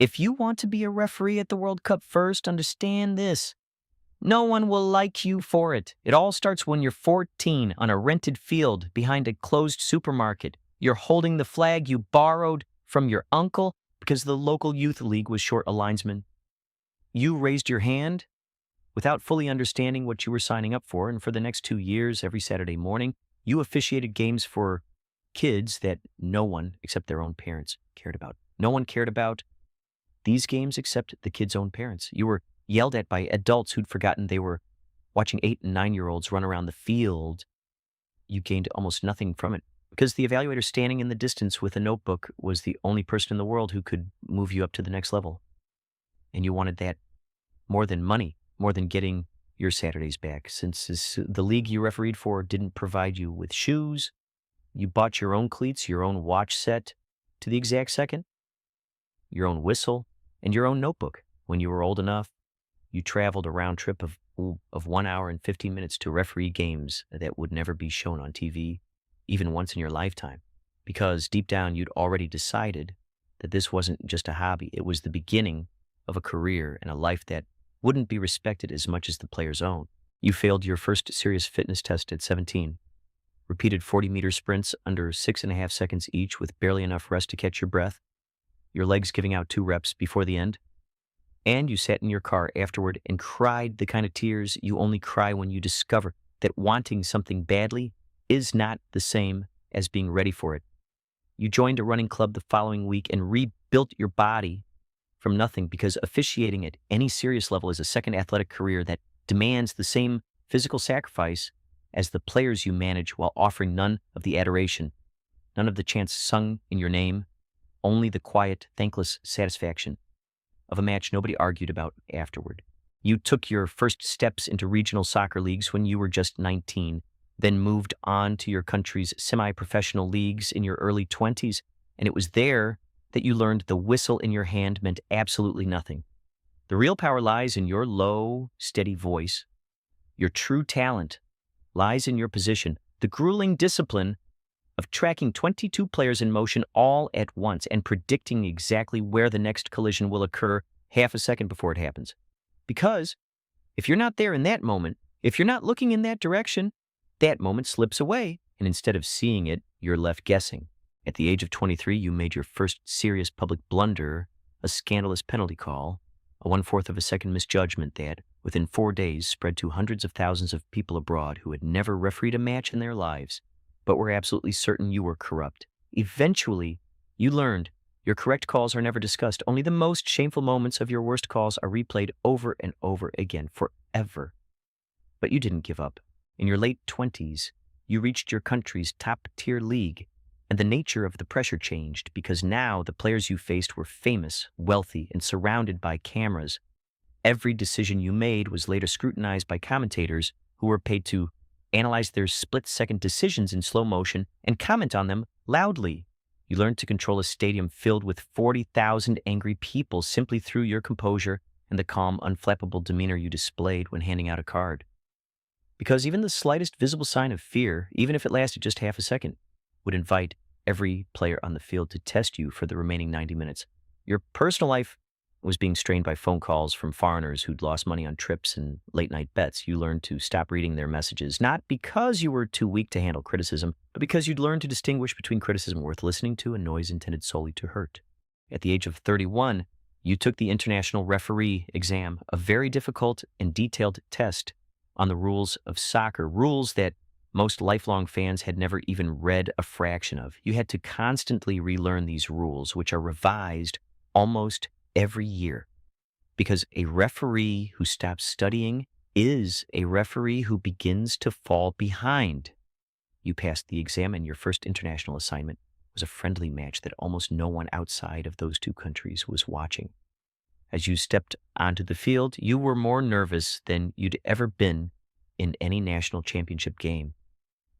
If you want to be a referee at the World Cup first, understand this. No one will like you for it. It all starts when you're 14 on a rented field behind a closed supermarket. You're holding the flag you borrowed from your uncle because the local youth league was short a linesman. You raised your hand without fully understanding what you were signing up for, and for the next 2 years, every Saturday morning, you officiated games for kids that no one except their own parents cared about. No one cared about these games except the kids' own parents. You were yelled at by adults who'd forgotten they were watching 8 and 9-year-olds run around the field. You gained almost nothing from it because the evaluator standing in the distance with a notebook was the only person in the world who could move you up to the next level. And you wanted that more than money, more than getting your Saturdays back. Since the league you refereed for didn't provide you with shoes, you bought your own cleats, your own watch set to the exact second, your own whistle, and your own notebook. When you were old enough, you traveled a round trip of 1 hour and 15 minutes to referee games that would never be shown on TV, even once in your lifetime, because deep down you'd already decided that this wasn't just a hobby. It was the beginning of a career and a life that wouldn't be respected as much as the player's own. You failed your first serious fitness test at 17, repeated 40-meter sprints under 6.5 seconds each with barely enough rest to catch your breath, your legs giving out 2 reps before the end, and you sat in your car afterward and cried the kind of tears you only cry when you discover that wanting something badly is not the same as being ready for it. You joined a running club the following week and rebuilt your body from nothing because officiating at any serious level is a second athletic career that demands the same physical sacrifice as the players you manage while offering none of the adoration, none of the chants sung in your name, only the quiet, thankless satisfaction of a match nobody argued about afterward. You took your first steps into regional soccer leagues when you were just 19, then moved on to your country's semi-professional leagues in your early 20s, and it was there that you learned the whistle in your hand meant absolutely nothing. The real power lies in your low, steady voice. Your true talent lies in your position, the grueling discipline of tracking 22 players in motion all at once and predicting exactly where the next collision will occur half a second before it happens. Because if you're not there in that moment, if you're not looking in that direction, that moment slips away, and instead of seeing it, you're left guessing. At the age of 23, you made your first serious public blunder, a scandalous penalty call, a 1/4 of a second misjudgment that, within 4 days, spread to hundreds of thousands of people abroad who had never refereed a match in their lives, but were absolutely certain you were corrupt. Eventually, you learned your correct calls are never discussed. Only the most shameful moments of your worst calls are replayed over and over again, forever. But you didn't give up. In your late 20s, you reached your country's top-tier league, and the nature of the pressure changed because now the players you faced were famous, wealthy, and surrounded by cameras. Every decision you made was later scrutinized by commentators who were paid to analyze their split-second decisions in slow motion and comment on them loudly. You learned to control a stadium filled with 40,000 angry people simply through your composure and the calm, unflappable demeanor you displayed when handing out a card. Because even the slightest visible sign of fear, even if it lasted just half a second, would invite every player on the field to test you for the remaining 90 minutes. Your personal life was being strained by phone calls from foreigners who'd lost money on trips and late-night bets. You learned to stop reading their messages, not because you were too weak to handle criticism, but because you'd learned to distinguish between criticism worth listening to and noise intended solely to hurt. At the age of 31, you took the international referee exam, a very difficult and detailed test on the rules of soccer, rules that most lifelong fans had never even read a fraction of. You had to constantly relearn these rules, which are revised almost every year, because a referee who stops studying is a referee who begins to fall behind. You passed the exam, and your first international assignment was a friendly match that almost no one outside of those 2 countries was watching. As you stepped onto the field, you were more nervous than you'd ever been in any national championship game,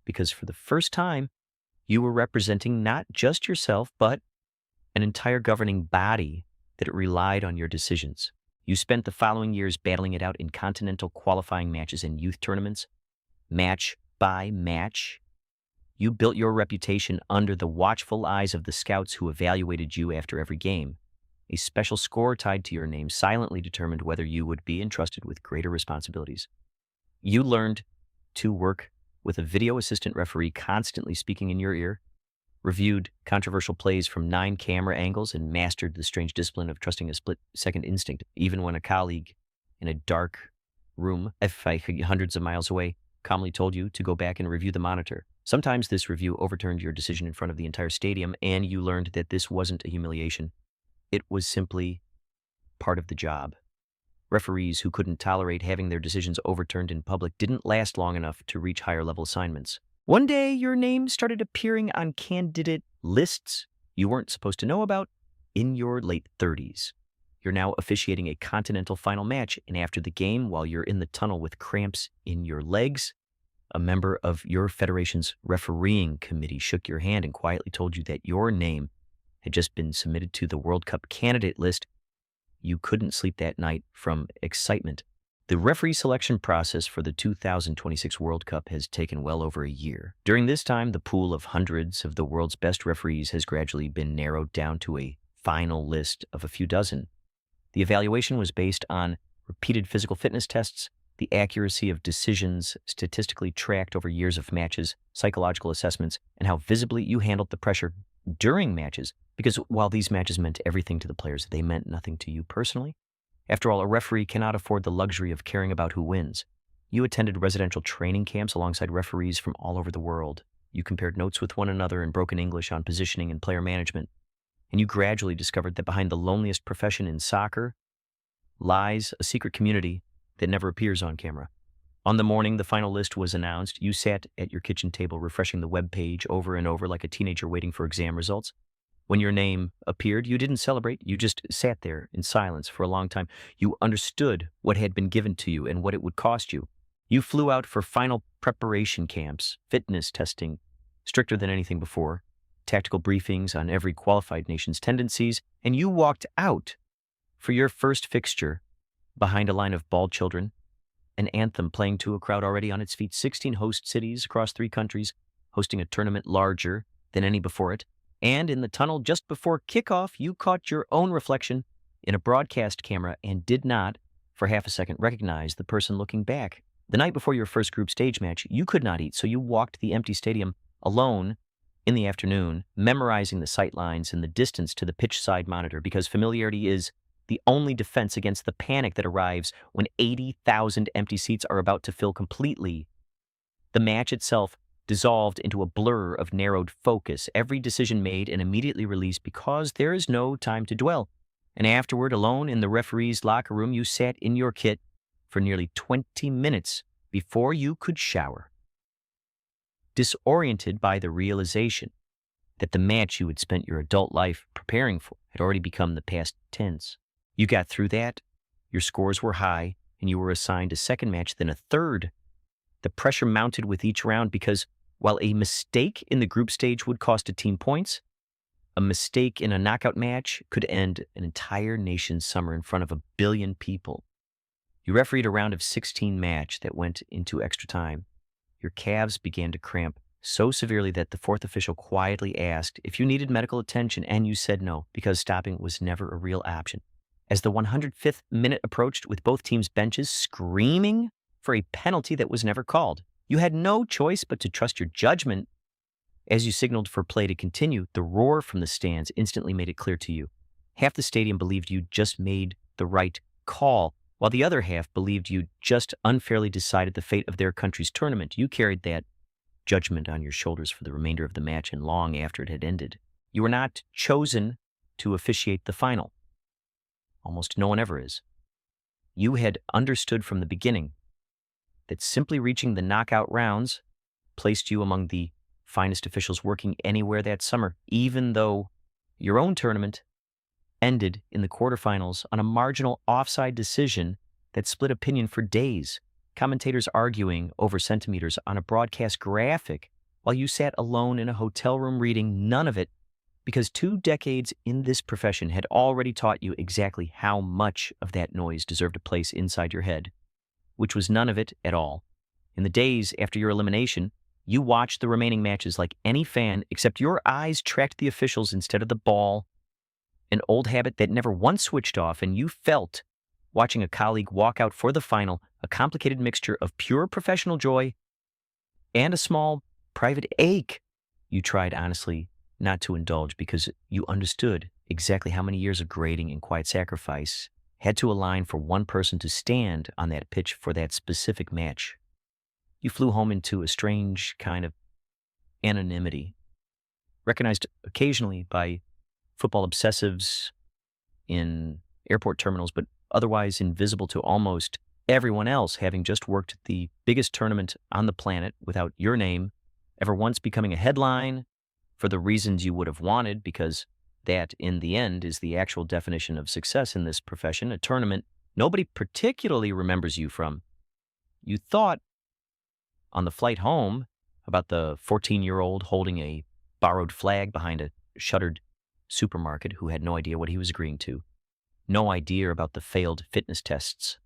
because for the first time, you were representing not just yourself, but an entire governing body that relied on your decisions. You spent the following years battling it out in continental qualifying matches and youth tournaments, match by match. You built your reputation under the watchful eyes of the scouts who evaluated you after every game. A special score tied to your name silently determined whether you would be entrusted with greater responsibilities. You learned to work with a video assistant referee constantly speaking in your ear, reviewed controversial plays from 9 camera angles, and mastered the strange discipline of trusting a split-second instinct, even when a colleague in a dark room, hundreds of miles away, calmly told you to go back and review the monitor. Sometimes this review overturned your decision in front of the entire stadium, and you learned that this wasn't a humiliation. It was simply part of the job. Referees who couldn't tolerate having their decisions overturned in public didn't last long enough to reach higher-level assignments. One day, your name started appearing on candidate lists you weren't supposed to know about in your late 30s. You're now officiating a continental final match, and after the game, while you're in the tunnel with cramps in your legs, a member of your federation's refereeing committee shook your hand and quietly told you that your name had just been submitted to the World Cup candidate list. You couldn't sleep that night from excitement. The referee selection process for the 2026 World Cup has taken well over a year. During this time, the pool of hundreds of the world's best referees has gradually been narrowed down to a final list of a few dozen. The evaluation was based on repeated physical fitness tests, the accuracy of decisions statistically tracked over years of matches, psychological assessments, and how visibly you handled the pressure during matches. Because while these matches meant everything to the players, they meant nothing to you personally. After all, a referee cannot afford the luxury of caring about who wins. You attended residential training camps alongside referees from all over the world. You compared notes with one another in broken English on positioning and player management. And you gradually discovered that behind the loneliest profession in soccer lies a secret community that never appears on camera. On the morning the final list was announced, you sat at your kitchen table refreshing the web page over and over like a teenager waiting for exam results. When your name appeared, you didn't celebrate. You just sat there in silence for a long time. You understood what had been given to you and what it would cost you. You flew out for final preparation camps, fitness testing, stricter than anything before, tactical briefings on every qualified nation's tendencies, and you walked out for your first fixture behind a line of bald children, an anthem playing to a crowd already on its feet, 16 host cities across 3 countries, hosting a tournament larger than any before it. And in the tunnel just before kickoff, you caught your own reflection in a broadcast camera and did not, for half a second, recognize the person looking back. The night before your first group stage match, you could not eat, so you walked the empty stadium alone in the afternoon, memorizing the sight lines and the distance to the pitch side monitor, because familiarity is the only defense against the panic that arrives when 80,000 empty seats are about to fill completely. The match itself dissolved into a blur of narrowed focus, every decision made and immediately released because there is no time to dwell. And afterward, alone in the referee's locker room, you sat in your kit for nearly 20 minutes before you could shower, disoriented by the realization that the match you had spent your adult life preparing for had already become the past tense. You got through that, your scores were high, and you were assigned a second match, then a third. The pressure mounted with each round because while a mistake in the group stage would cost a team points, a mistake in a knockout match could end an entire nation's summer in front of 1 billion people. You refereed a round of 16 match that went into extra time. Your calves began to cramp so severely that the 4th official quietly asked if you needed medical attention, and you said no, because stopping was never a real option. As the 105th minute approached with both teams' benches screaming for a penalty that was never called, you had no choice but to trust your judgment. As you signaled for play to continue, the roar from the stands instantly made it clear to you. Half the stadium believed you just made the right call, while the other half believed you just unfairly decided the fate of their country's tournament. You carried that judgment on your shoulders for the remainder of the match and long after it had ended. You were not chosen to officiate the final. Almost no one ever is. You had understood from the beginning that simply reaching the knockout rounds placed you among the finest officials working anywhere that summer, even though your own tournament ended in the quarterfinals on a marginal offside decision that split opinion for days, commentators arguing over centimeters on a broadcast graphic while you sat alone in a hotel room reading none of it, because 2 decades in this profession had already taught you exactly how much of that noise deserved a place inside your head, which was none of it at all. In the days after your elimination, you watched the remaining matches like any fan, except your eyes tracked the officials instead of the ball. an old habit that never once switched off, and you felt watching a colleague walk out for the final, a complicated mixture of pure professional joy and a small private ache. You tried honestly not to indulge because you understood exactly how many years of grading and quiet sacrifice had to align for one person to stand on that pitch for that specific match. You flew home into a strange kind of anonymity, recognized occasionally by football obsessives in airport terminals, but otherwise invisible to almost everyone else, having just worked at the biggest tournament on the planet without your name ever once becoming a headline for the reasons you would have wanted, because that, in the end, is the actual definition of success in this profession, a tournament nobody particularly remembers you from. You thought on the flight home about the 14-year-old holding a borrowed flag behind a shuttered supermarket who had no idea what he was agreeing to, no idea about the failed fitness tests,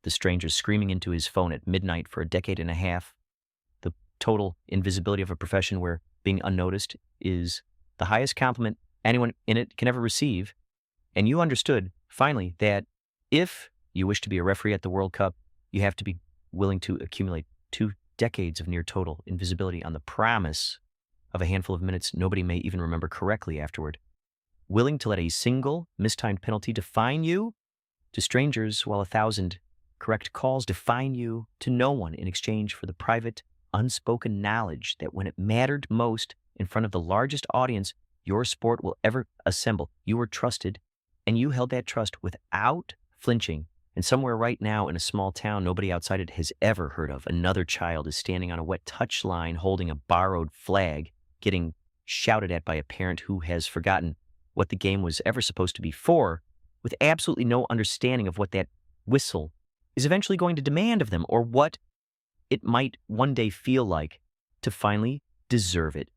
the stranger screaming into his phone at midnight for a decade and a half, the total invisibility of a profession where being unnoticed is the highest compliment anyone in it can ever receive. And you understood, finally, that if you wish to be a referee at the World Cup, you have to be willing to accumulate 2 decades of near total invisibility on the promise of a handful of minutes nobody may even remember correctly afterward. Willing to let a single mistimed penalty define you to strangers, while 1,000 correct calls define you to no one, in exchange for the private, unspoken knowledge that when it mattered most in front of the largest audience your sport will ever assemble, you were trusted, and you held that trust without flinching. And somewhere right now in a small town nobody outside it has ever heard of, another child is standing on a wet touchline holding a borrowed flag, getting shouted at by a parent who has forgotten what the game was ever supposed to be for, with absolutely no understanding of what that whistle is eventually going to demand of them, or what it might one day feel like to finally deserve it.